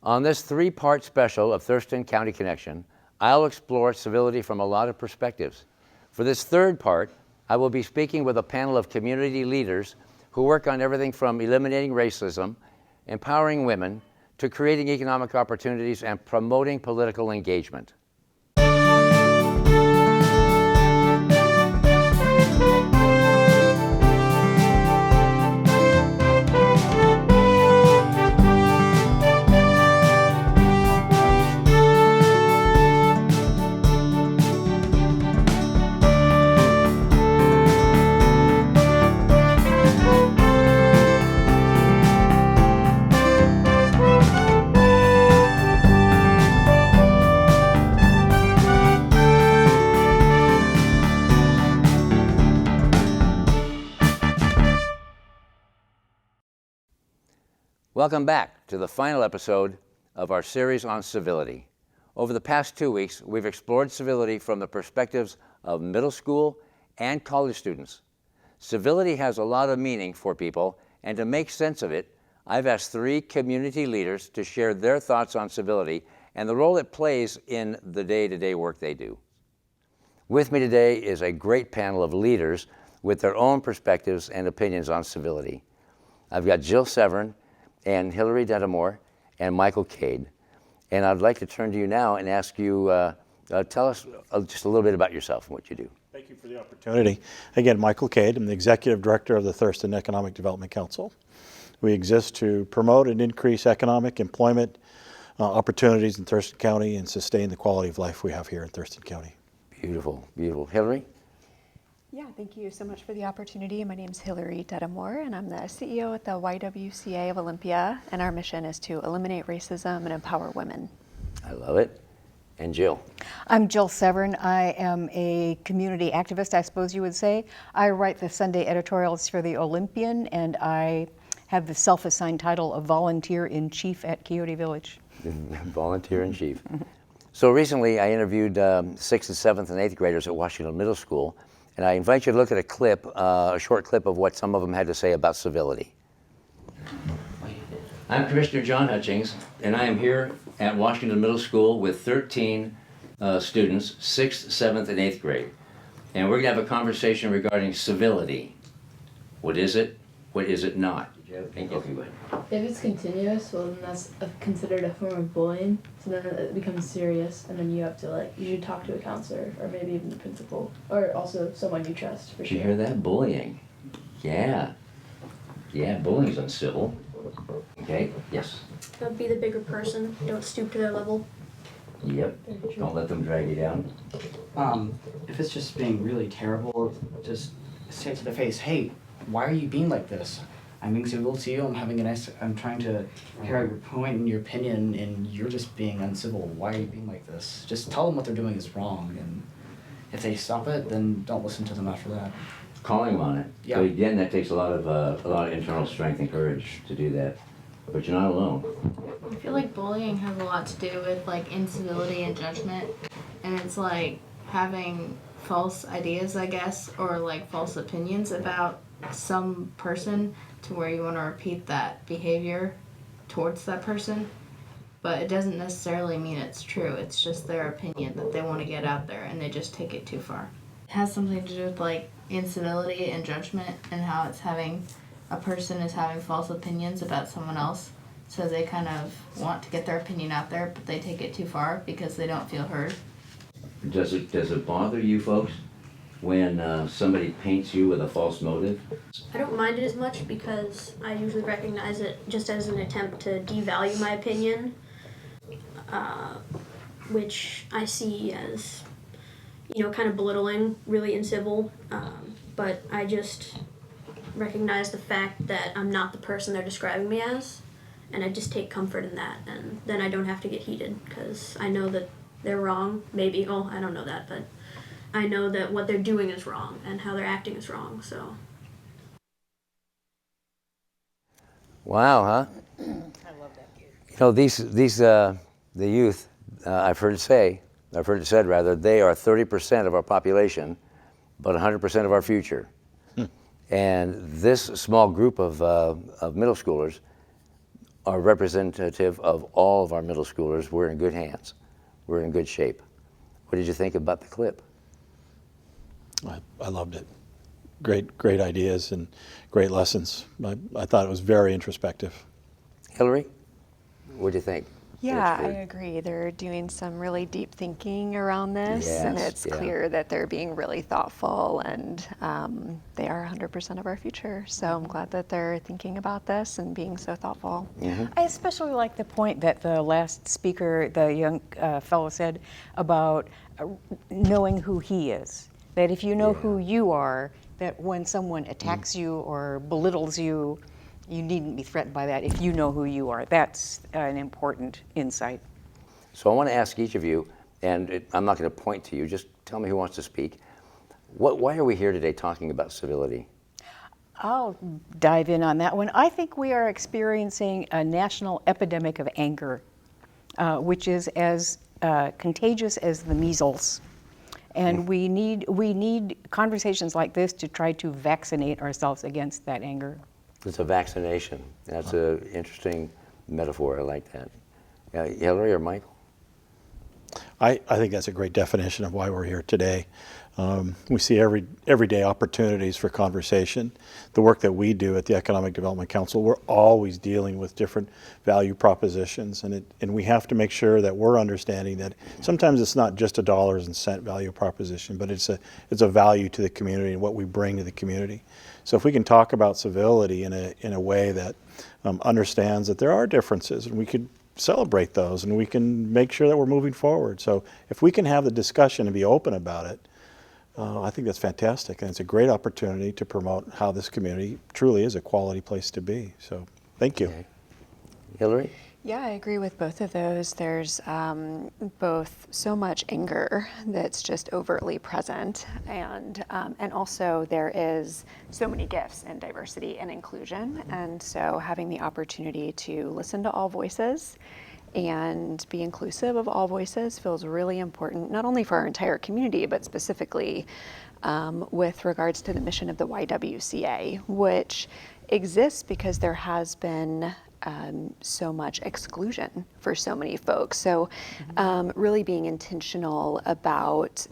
On this three-part special of Thurston County Connection, I'll explore civility from a lot of perspectives. For this third part, I will be speaking with a panel of community leaders who work on everything from eliminating racism, empowering women, to creating economic opportunities and promoting political engagement. Welcome back to the final episode of our series on civility. Over the past 2 weeks, we've explored civility from the perspectives of middle school and college students. Civility has a lot of meaning for people, and to make sense of it, I've asked 3 community leaders to share their thoughts on civility and the role it plays in the day-to-day work they do. With me today is a great panel of leaders with their own perspectives and opinions on civility. I've got Jill Severn, and Hillary Dentamore, and Michael Cade. And I'd like to turn to you now and ask you, tell us just a little bit about yourself and what you do. Thank you for the opportunity. Again, Michael Cade. I'm the Executive Director of the Thurston Economic Development Council. We exist to promote and increase economic employment opportunities in Thurston County and sustain the quality of life we have here in Thurston County. Beautiful, beautiful. Hillary? Yeah, thank you so much for the opportunity. My name is Hillary Dentamore, and I'm the CEO at the YWCA of Olympia, and our mission is to eliminate racism and empower women. I love it. And Jill? I'm Jill Severn. I am a community activist, I suppose you would say. I write the Sunday editorials for the Olympian, and I have the self-assigned title of Volunteer-in-Chief at Coyote Village. Volunteer-in-Chief. So recently I interviewed 6th, 7th, and 8th graders at Washington Middle School, and I invite you to look at a clip, a short clip of what some of them had to say about civility. I'm Commissioner John Hutchings, and I am here at Washington Middle School with 13 students, 6th, 7th, and 8th grade. And we're going to have a conversation regarding civility. What is it? What is it not? Thank you. If it's continuous, well then that's considered a form of bullying. So then it becomes serious, and then you have to you should talk to a counselor or maybe even the principal or also someone you trust for Did sure. you hear that? Bullying. Yeah. Yeah, bullying's uncivil. Okay, yes. Don't be the bigger person. Don't stoop to their level. Yep. Don't let them drag you down. If it's just being really terrible, just say it to their face, hey, why are you being like this? I'm being civil to you, I'm trying to hear out your point and your opinion, and you're just being uncivil. Why are you being like this? Just tell them what they're doing is wrong, and if they stop it, then don't listen to them after that. Calling them on it. Yeah. But again, that takes a lot of internal strength and courage to do that. But you're not alone. I feel like bullying has a lot to do with incivility and judgment, and it's having false ideas, I guess, or false opinions about some person to where you want to repeat that behavior towards that person, but it doesn't necessarily mean it's true. It's just their opinion that they want to get out there, and they just take it too far. It has something to do with incivility and judgment, and how it's a person is having false opinions about someone else, so they kind of want to get their opinion out there, but they take it too far because they don't feel heard. Does it bother you folks when somebody paints you with a false motive? I don't mind it as much because I usually recognize it just as an attempt to devalue my opinion, which I see as, kind of belittling, really uncivil, but I just recognize the fact that I'm not the person they're describing me as, and I just take comfort in that, and then I don't have to get heated because I know that they're wrong, maybe, well, I don't know that, but I know that what they're doing is wrong and how they're acting is wrong, so. Wow, huh? I love that. The youth, I've heard it said they are 30% of our population, but 100% of our future. And this small group of middle schoolers are representative of all of our middle schoolers. We're in good hands. We're in good shape. What did you think about the clip? I loved it. Great ideas and great lessons. I thought it was very introspective. Hillary, what do you think? Yeah, I agree. They're doing some really deep thinking around this, and Yes, it's yeah. clear that they're being really thoughtful, and they are 100% of our future. So I'm glad that they're thinking about this and being so thoughtful. I especially like the point that the last speaker, the young fellow, said about knowing who he is. That if you know who you are, that when someone attacks you or belittles you, you needn't be threatened by that if you know who you are. That's an important insight. So I want to ask each of you, and I'm not going to point to you, just tell me who wants to speak. Why are we here today talking about civility? I'll dive in on that one. I think we are experiencing a national epidemic of anger, which is as contagious as the measles. And we need conversations like this to try to vaccinate ourselves against that anger. It's a vaccination. That's an interesting metaphor. I like that. Hillary or Michael? I think that's a great definition of why we're here today. We see everyday opportunities for conversation. The work that we do at the Economic Development Council, we're always dealing with different value propositions, and we have to make sure that we're understanding that sometimes it's not just a dollars and cent value proposition, but it's a value to the community and what we bring to the community. So if we can talk about civility in a way that understands that there are differences, and we could celebrate those, and we can make sure that we're moving forward. So if we can have the discussion and be open about it, I think that's fantastic, and it's a great opportunity to promote how this community truly is a quality place to be. So thank you. Okay. Hillary? Yeah, I agree with both of those. There's both so much anger that's just overtly present, and also there is so many gifts in diversity and inclusion. And so having the opportunity to listen to all voices and be inclusive of all voices feels really important, not only for our entire community, but specifically with regards to the mission of the YWCA, which exists because there has been so much exclusion for so many folks. So really being intentional about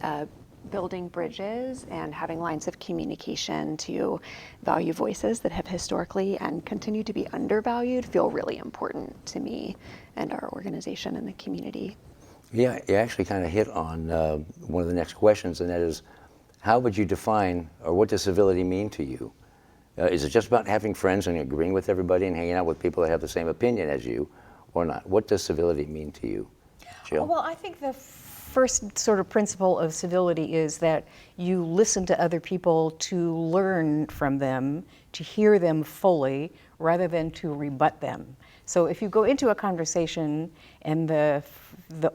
building bridges and having lines of communication to value voices that have historically and continue to be undervalued feel really important to me and our organization and the community. Yeah, you actually kind of hit on one of the next questions, and that is, how would you define, or what does civility mean to you? Is it just about having friends and agreeing with everybody and hanging out with people that have the same opinion as you, or not? What does civility mean to you, Jill? Well, I think the first sort of principle of civility is that you listen to other people to learn from them, to hear them fully, rather than to rebut them. So if you go into a conversation and the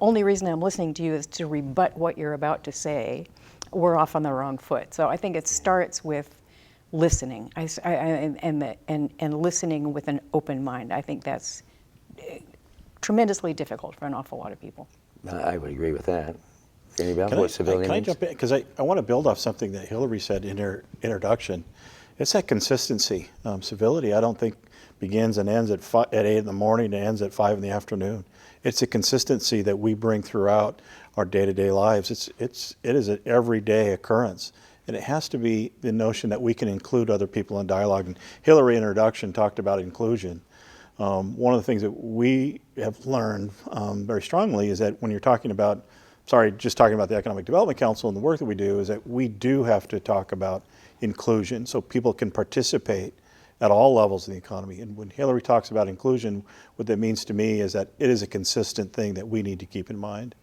only reason I'm listening to you is to rebut what you're about to say, we're off on the wrong foot. So I think it starts with listening and listening with an open mind. I think that's tremendously difficult for an awful lot of people. I would agree with that. Anybody else? What civility Can I means? jump in? Because I want to build off something that Hillary said in her introduction. It's that consistency. Civility, I don't think, begins and ends at 8 in the morning and ends at 5 in the afternoon. It's a consistency that we bring throughout our day-to-day lives. It is an everyday occurrence. And it has to be the notion that we can include other people in dialogue. And Hillary's introduction talked about inclusion. One of the things that we have learned very strongly is that when you're talking about, just talking about the Economic Development Council and the work that we do, is that we do have to talk about inclusion so people can participate at all levels of the economy. And when Hillary talks about inclusion, what that means to me is that it is a consistent thing that we need to keep in mind.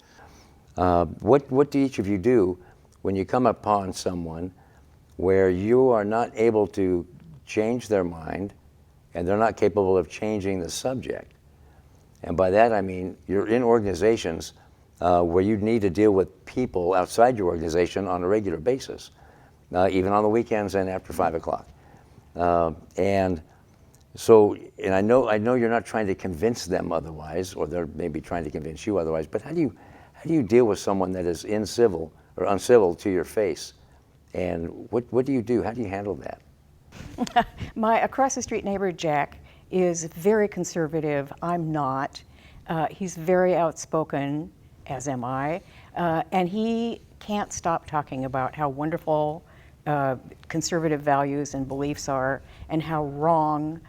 What do each of you do when you come upon someone where you are not able to change their mind and they're not capable of changing the subject? And by that I mean you're in organizations where you need to deal with people outside your organization on a regular basis, even on the weekends and after 5 o'clock. And I know you're not trying to convince them otherwise, or they're maybe trying to convince you otherwise, but how do you deal with someone that is uncivil to your face? And what do you do? How do you handle that? My across the street neighbor, Jack, is very conservative. I'm not. He's very outspoken, as am I, and he can't stop talking about how wonderful conservative values and beliefs are and how wrong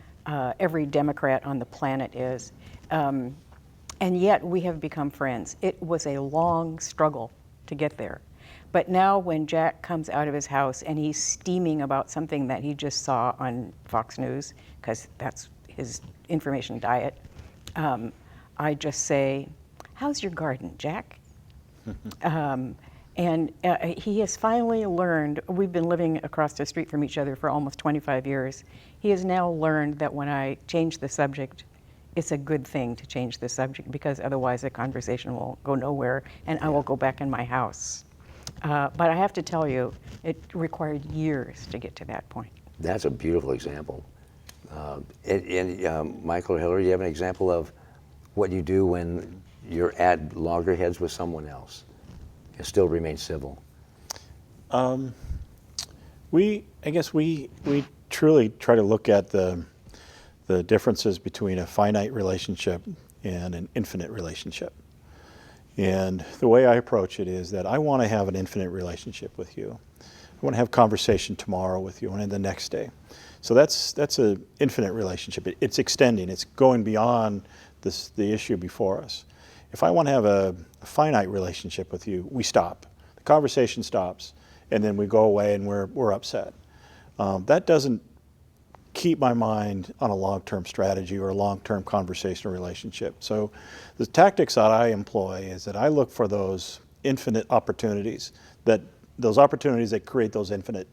every Democrat on the planet is. And yet we have become friends. It was a long struggle to get there. But now when Jack comes out of his house and he's steaming about something that he just saw on Fox News, because that's his information diet, I just say, "How's your garden, Jack?" And he has finally learned, we've been living across the street from each other for almost 25 years. He has now learned that when I change the subject, it's a good thing to change the subject, because otherwise the conversation will go nowhere and I will go back in my house. But I have to tell you, it required years to get to that point. That's a beautiful example. Michael or Hillary, do you have an example of what you do when you're at loggerheads with someone else and still remain civil? I guess we truly try to look at the differences between a finite relationship and an infinite relationship. And the way I approach it is that I want to have an infinite relationship with you. I want to have conversation tomorrow with you and then the next day. So that's an infinite relationship. It's extending. It's going beyond the issue before us. If I want to have a finite relationship with you, we stop. The conversation stops, and then we go away and we're upset. That doesn't keep my mind on a long-term strategy or a long-term conversational relationship. So the tactics that I employ is that I look for those infinite opportunities, those opportunities that create those infinite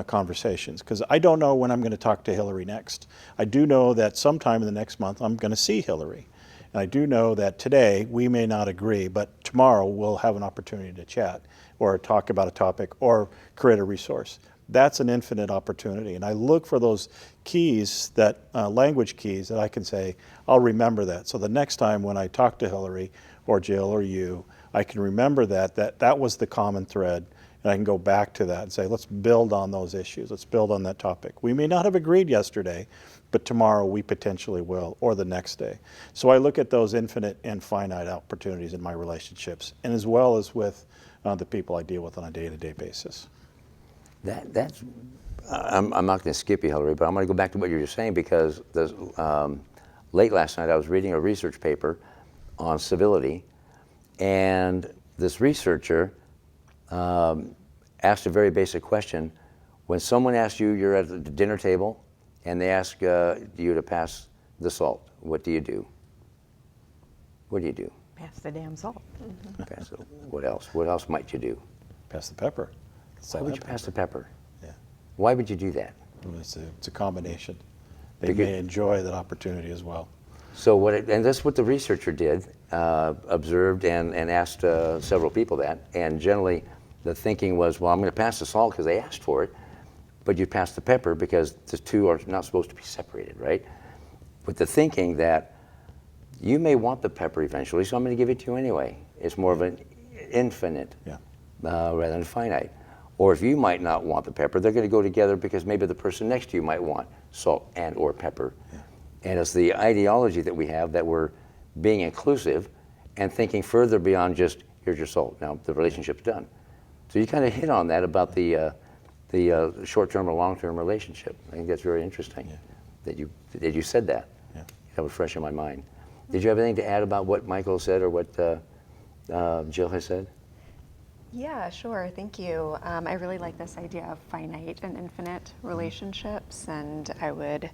conversations, because I don't know when I'm going to talk to Hillary next. I do know that sometime in the next month I'm going to see Hillary. And I do know that today we may not agree, but tomorrow we'll have an opportunity to chat or talk about a topic or create a resource. That's an infinite opportunity. And I look for those keys, language keys that I can say, I'll remember that. So the next time when I talk to Hillary or Jill or you, I can remember that was the common thread. And I can go back to that and say, let's build on those issues. Let's build on that topic. We may not have agreed yesterday, but tomorrow we potentially will, or the next day. So I look at those infinite and finite opportunities in my relationships, and as well as with the people I deal with on a day-to-day basis. I'm not going to skip you, Hillary, but I'm going to go back to what you were saying, because late last night I was reading a research paper on civility, and this researcher asked a very basic question. When someone asks you, you're at the dinner table, and they ask you to pass the salt, what do you do? What do you do? Pass the damn salt. Pass it. What else? What else might you do? Pass the pepper. Why would you pass the pepper? Yeah. Why would you do that? Well, it's a combination. They may enjoy that opportunity as well. So and that's what the researcher did, observed and asked several people that, and generally the thinking was, well, I'm going to pass the salt because they asked for it, but you pass the pepper because the two are not supposed to be separated, right? With the thinking that you may want the pepper eventually, so I'm going to give it to you anyway. It's more of an infinite rather than finite. Or if you might not want the pepper, they're going to go together because maybe the person next to you might want salt and or pepper. Yeah. And it's the ideology that we have that we're being inclusive and thinking further beyond just, here's your salt, now the relationship's done. So you kind of hit on that about the short-term or long-term relationship. I think that's very interesting that you said that. Yeah. That was fresh in my mind. Did you have anything to add about what Michael said or what Jill has said? Yeah, sure. Thank you. I really like this idea of finite and infinite relationships, and I would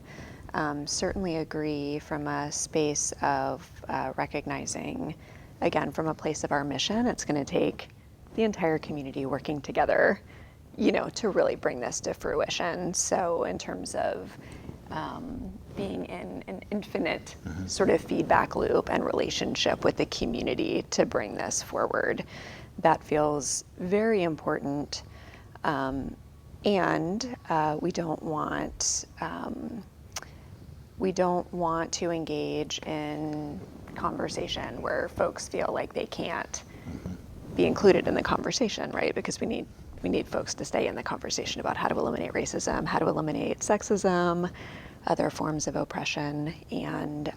certainly agree from a space of recognizing, again, from a place of our mission, it's going to take the entire community working together, to really bring this to fruition. So in terms of being in an infinite sort of feedback loop and relationship with the community to bring this forward, that feels very important. And we don't want to engage in conversation where folks feel like they can't be included in the conversation, right? Because we need folks to stay in the conversation about how to eliminate racism, how to eliminate sexism, other forms of oppression, and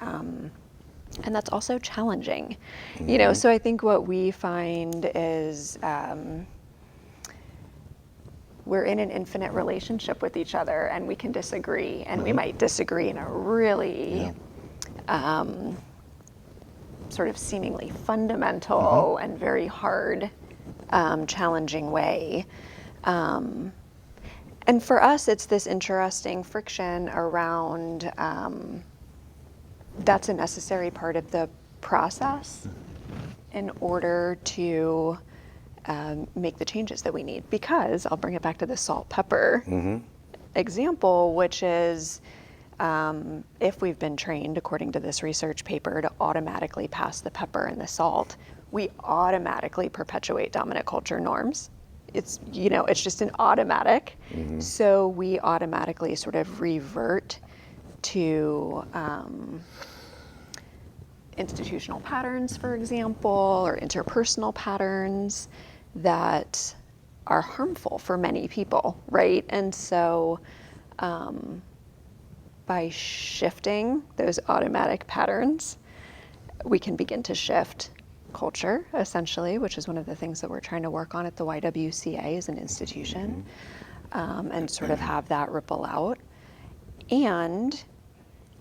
that's also challenging. You know, so I think what we find is we're in an infinite relationship with each other, and we can disagree, and we might disagree in a really sort of seemingly fundamental and very hard, challenging way. And for us, it's this interesting friction around that's a necessary part of the process in order to make the changes that we need. Because I'll bring it back to the salt pepper example, which is if we've been trained, according to this research paper, to automatically pass the pepper and the salt, we automatically perpetuate dominant culture norms. It's, you know, it's just an automatic. So we automatically sort of revert to institutional patterns, for example, or interpersonal patterns that are harmful for many people, right? And so by shifting those automatic patterns, we can begin to shift culture, essentially, which is one of the things that we're trying to work on at the YWCA as an institution, and sort of have that ripple out. And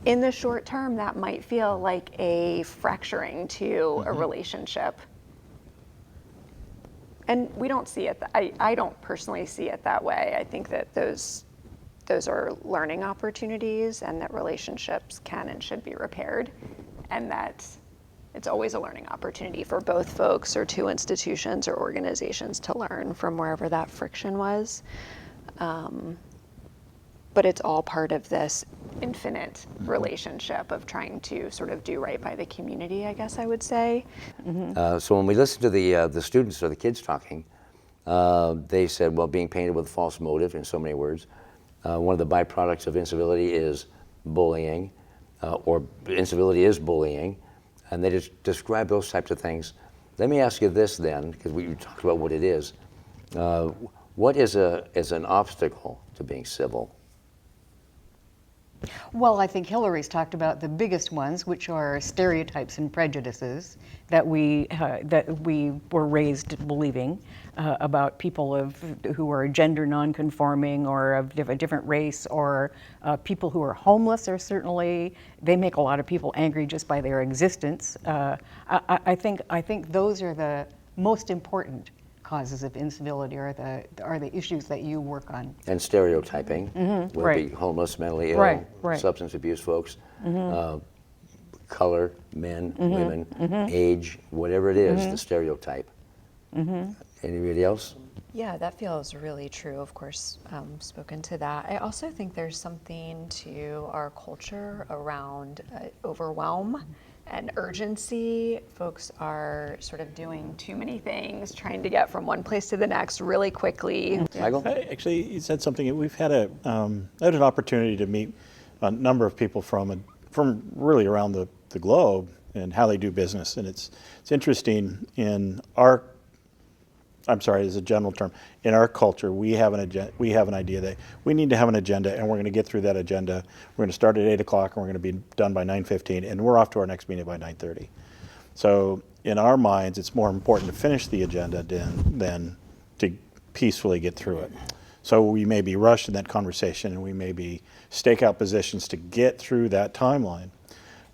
in the short term, that might feel like a fracturing to a relationship. And we don't see it, I don't personally see it that way. I think that those are learning opportunities, and that relationships can and should be repaired, and that it's always a learning opportunity for both folks or two institutions or organizations to learn from wherever that friction was. But it's all part of this infinite relationship of trying to sort of do right by the community, I guess I would say. So when we listen to the students or the kids talking, they said, well, being painted with a false motive, in so many words. One of the byproducts of incivility is bullying, or incivility is bullying, and they just describe those types of things. Let me ask you this then, because we talked about what it is. What is an obstacle to being civil? Well, I think Hillary's talked about the biggest ones, which are stereotypes and prejudices that we were raised believing about people who are gender nonconforming or of a different race, or people who are homeless. Or certainly, they make a lot of people angry just by their existence. I think those are the most important causes of incivility, are the issues that you work on. And stereotyping, whether right. it be homeless, mentally ill, Right. substance abuse folks, color, men, women, age, whatever it is, the stereotype. Anybody else? Yeah, that feels really true, of course, spoken to that. I also think there's something to our culture around overwhelm and urgency. Folks are sort of doing too many things, trying to get from one place to the next really quickly. Michael? Actually, you said something. We've had I had an opportunity to meet a number of people from really around the globe and how they do business, and it's interesting in our. I'm sorry, as a general term, in our culture, we have an idea that we need to have an agenda, and we're going to get through that agenda. We're going to start at 8 o'clock, and we're going to be done by 9:15, and we're off to our next meeting by 9:30. So in our minds, it's more important to finish the agenda than to peacefully get through it. So we may be rushed in that conversation, and we may be stake out positions to get through that timeline.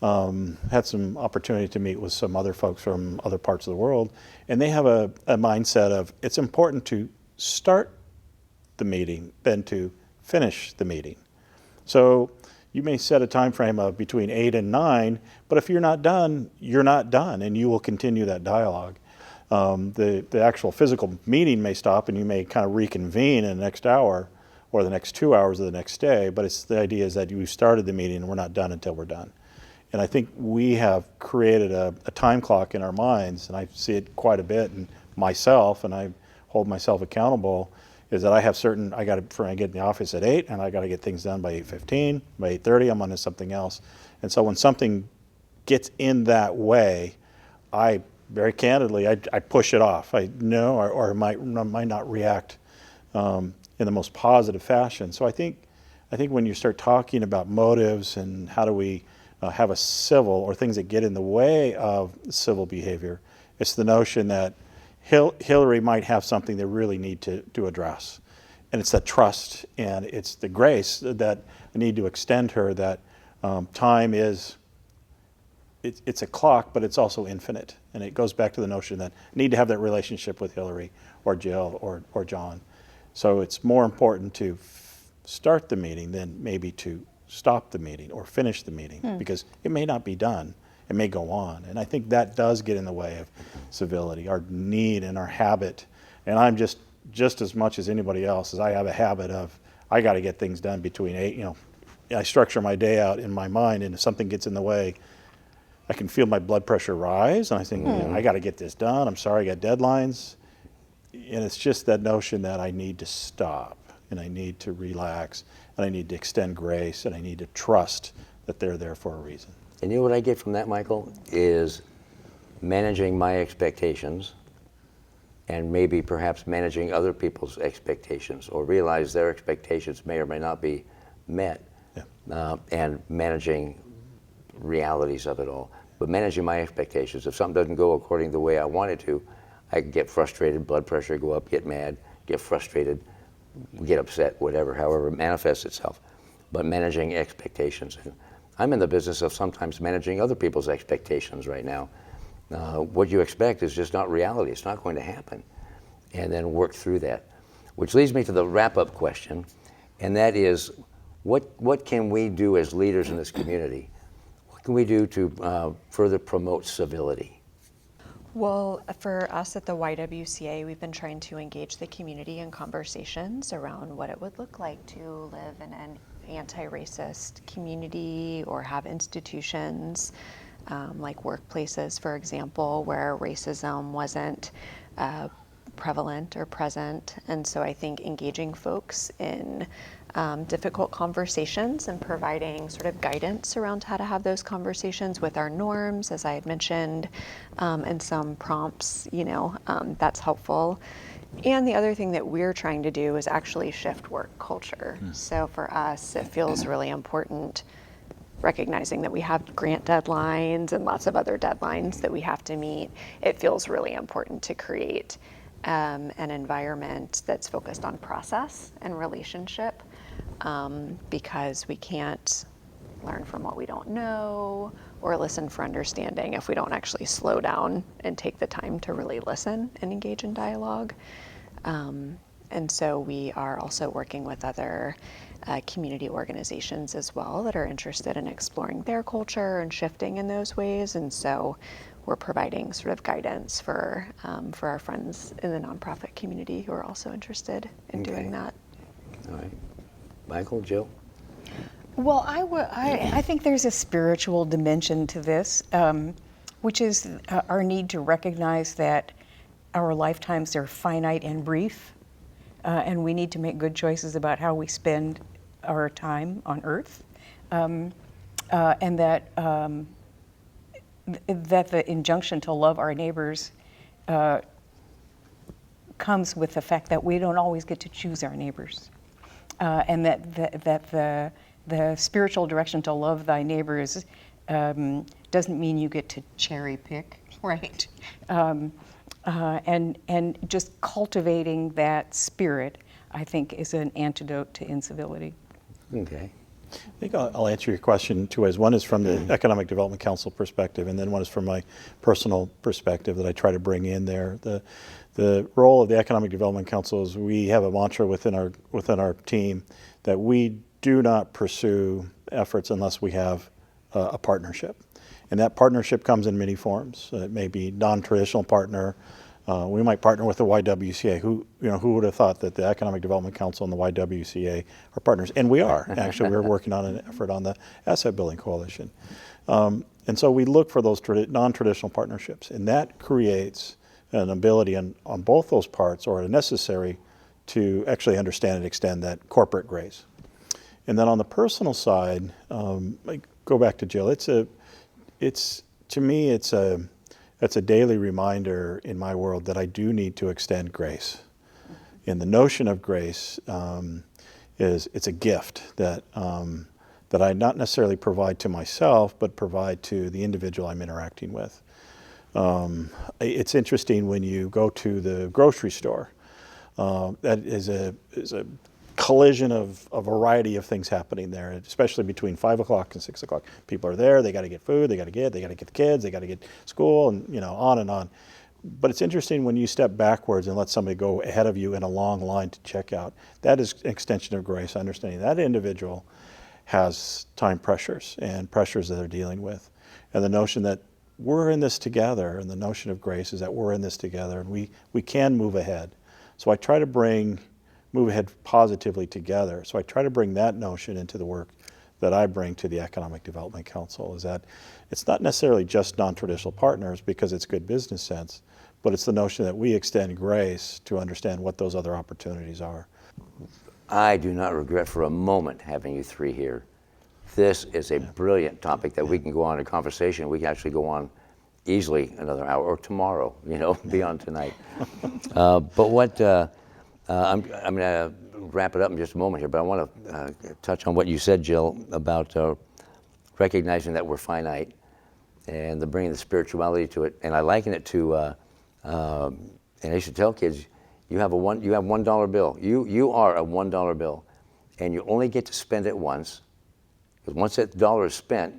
Had some opportunity to meet with some other folks from other parts of the world, and they have a mindset of it's important to start the meeting than to finish the meeting. So you may set a time frame of between 8 and 9, but if you're not done, you're not done, and you will continue that dialogue. The actual physical meeting may stop, and you may kind of reconvene in the next hour or the next 2 hours of the next day, but the idea is that you started the meeting and we're not done until we're done. And I think we have created a time clock in our minds, and I see it quite a bit in myself, and I hold myself accountable, is that I get in the office at 8, and I got to get things done by 8:15, by 8:30, I'm on to something else. And so when something gets in that way, I very candidly, I push it off. I might not react in the most positive fashion. So I think I think when you start talking about motives and how do we have a civil, or things that get in the way of civil behavior, it's the notion that Hillary might have something they really need to address. And it's that trust and it's the grace that I need to extend her, that time is, it's a clock, but it's also infinite. And it goes back to the notion that I need to have that relationship with Hillary or Jill or John. So it's more important to start the meeting than maybe to stop the meeting or finish the meeting, because it may not be done. It may go on. And I think that does get in the way of civility, our need and our habit. And I'm just as much as anybody else, as I have a habit of, I got to get things done between 8, I structure my day out in my mind, and if something gets in the way, I can feel my blood pressure rise, and I think, I got to get this done. I'm sorry, I got deadlines. And it's just that notion that I need to stop, and I need to relax, and I need to extend grace, and I need to trust that they're there for a reason. And you know what I get from that, Michael, is managing my expectations and maybe perhaps managing other people's expectations, or realize their expectations may or may not be met, and managing realities of it all. But managing my expectations. If something doesn't go according to the way I want it to, I can get frustrated, blood pressure go up, get mad, get frustrated, get upset, whatever, however it manifests itself. But managing expectations. And I'm in the business of sometimes managing other people's expectations right now. What you expect is just not reality. It's not going to happen. And then work through that. Which leads me to the wrap-up question, and that is, what can we do as leaders in this community? What can we do to further promote civility? Well, for us at the YWCA, we've been trying to engage the community in conversations around what it would look like to live in an anti-racist community, or have institutions like workplaces, for example, where racism wasn't prevalent or present. And so I think engaging folks in difficult conversations and providing sort of guidance around how to have those conversations with our norms, as I had mentioned, and some prompts, that's helpful. And the other thing that we're trying to do is actually shift work culture. So for us, it feels really important, recognizing that we have grant deadlines and lots of other deadlines that we have to meet. It feels really important to create an environment that's focused on process and relationship, because we can't learn from what we don't know or listen for understanding if we don't actually slow down and take the time to really listen and engage in dialogue. And so we are also working with other community organizations as well that are interested in exploring their culture and shifting in those ways. And so we're providing sort of guidance for our friends in the nonprofit community who are also interested in doing that. All right. Michael, Jill? Well, I think there's a spiritual dimension to this, which is our need to recognize that our lifetimes are finite and brief, and we need to make good choices about how we spend our time on Earth, and that the injunction to love our neighbors comes with the fact that we don't always get to choose our neighbors, and that the spiritual direction to love thy neighbors doesn't mean you get to cherry pick, right? And just cultivating that spirit, I think, is an antidote to incivility. Okay. I think I'll answer your question two ways. One is from the Economic Development Council perspective, and then one is from my personal perspective that I try to bring in there. The role of the Economic Development Council is we have a mantra within our team that we do not pursue efforts unless we have a partnership. And that partnership comes in many forms. It may be non-traditional partner. We might partner with the YWCA. Who would have thought that the Economic Development Council and the YWCA are partners? And we are. Actually, we're working on an effort on the Asset Building Coalition. And so we look for those non-traditional partnerships. And that creates an ability on both those parts, or necessary, to actually understand and extend that corporate grace. And then on the personal side, I go back to Jill. To me, it's a daily reminder in my world that I do need to extend grace. And the notion of grace it's a gift that that I not necessarily provide to myself, but provide to the individual I'm interacting with. It's interesting when you go to the grocery store. That is a collision of a variety of things happening there, especially between 5 o'clock and 6 o'clock. People are there, they got to get food, they got to get the kids, they got to get school, and on and on. But it's interesting when you step backwards and let somebody go ahead of you in a long line to check out. That is an extension of grace, understanding that individual has time pressures and pressures that they're dealing with. And the notion that we're in this together, and the notion of grace is that we're in this together, and we can move ahead. So I try to move ahead positively together. So I try to bring that notion into the work that I bring to the Economic Development Council, is that it's not necessarily just non-traditional partners because it's good business sense, but it's the notion that we extend grace to understand what those other opportunities are. I do not regret for a moment having you three here. This is a brilliant topic that we can go on a conversation. We can actually go on easily another hour, or tomorrow, beyond tonight. But what, I'm going to wrap it up in just a moment here, but I want to touch on what you said, Jill, about recognizing that we're finite and bringing the spirituality to it. And I liken it to, and I used to tell kids, you have $1 bill. You are a $1 bill, and you only get to spend it once. Because once that dollar is spent,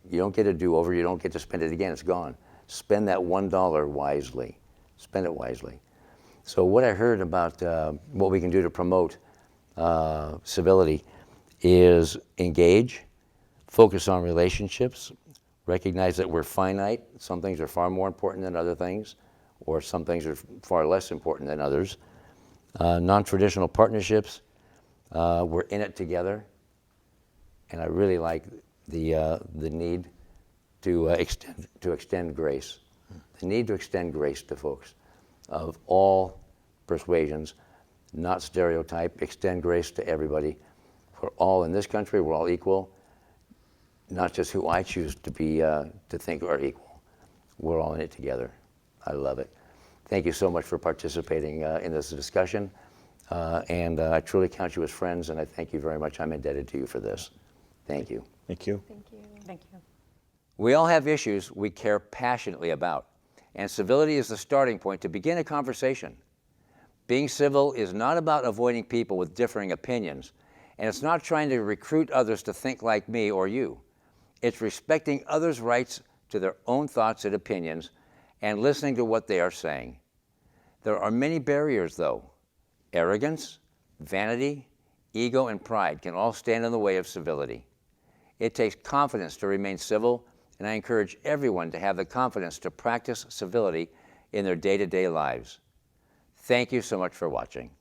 you don't get a do-over. You don't get to spend it again. It's gone. Spend that $1 wisely. Spend it wisely. So what I heard about what we can do to promote civility is engage, focus on relationships, recognize that we're finite. Some things are far more important than other things, or some things are far less important than others. Non-traditional partnerships, we're in it together. And I really like the need to extend grace. The need to extend grace to folks of all persuasions, not stereotype, extend grace to everybody. We're all in this country, we're all equal, not just who I choose to be, to think are equal. We're all in it together. I love it. Thank you so much for participating in this discussion. And I truly count you as friends, and I thank you very much. I'm indebted to you for this. Thank you. Thank you. Thank you. Thank you. We all have issues we care passionately about, and civility is the starting point to begin a conversation. Being civil is not about avoiding people with differing opinions, and it's not trying to recruit others to think like me or you. It's respecting others' rights to their own thoughts and opinions and listening to what they are saying. There are many barriers, though. Arrogance, vanity, ego, and pride can all stand in the way of civility. It takes confidence to remain civil, and I encourage everyone to have the confidence to practice civility in their day-to-day lives. Thank you so much for watching.